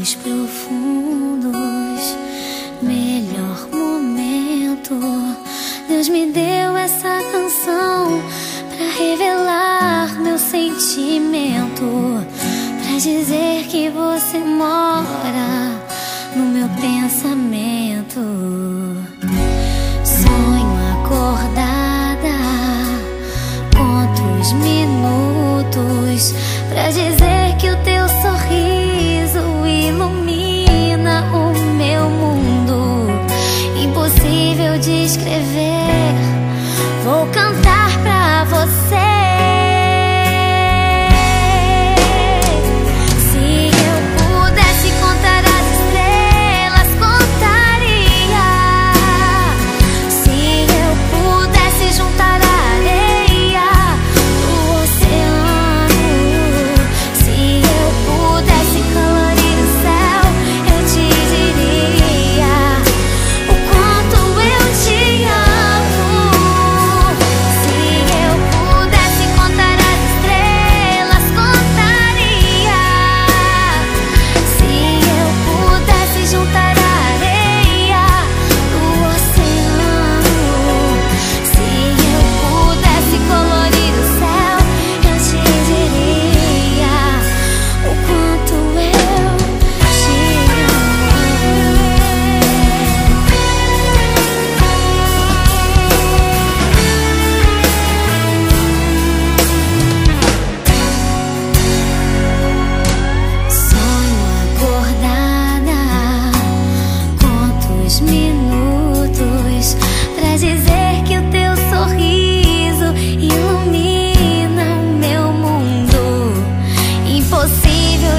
sonhos profundos, melhor momento. Deus me deu essa canção pra revelar meu sentimento, pra dizer que você mora no meu pensamento. Sonho acordada, conto os minutos pra dizer que o teu sorriso ilumina o meu mundo. Impossível de escrever, vou cantar pra você.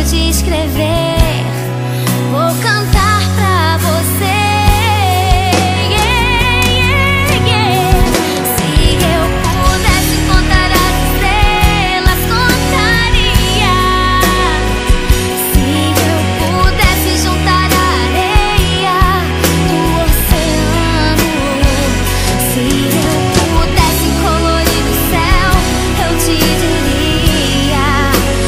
De escrever, vou cantar pra você. Se eu pudesse contar as estrelas, contaria. Se eu pudesse juntar a areia do oceano, se eu pudesse colorir o céu, eu te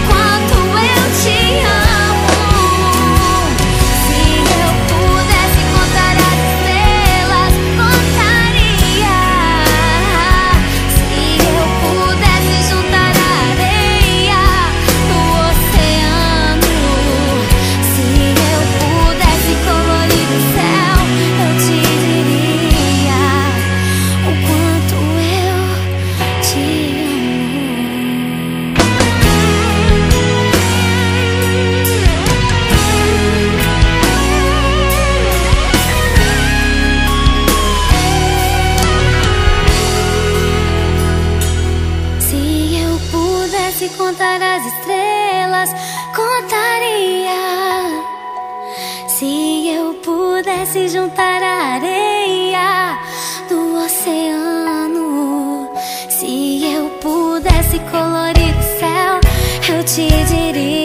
diria o quanto eu te amo. Se eu pudesse contar as estrelas, contaria. Se eu pudesse juntar a areia do oceano, se eu pudesse colorir o céu, eu te diria o quanto eu te amo. Se eu pudesse contar as estrelas, contaria. Se eu pudesse juntar a areia do oceano, se eu pudesse colorir o céu, eu te diria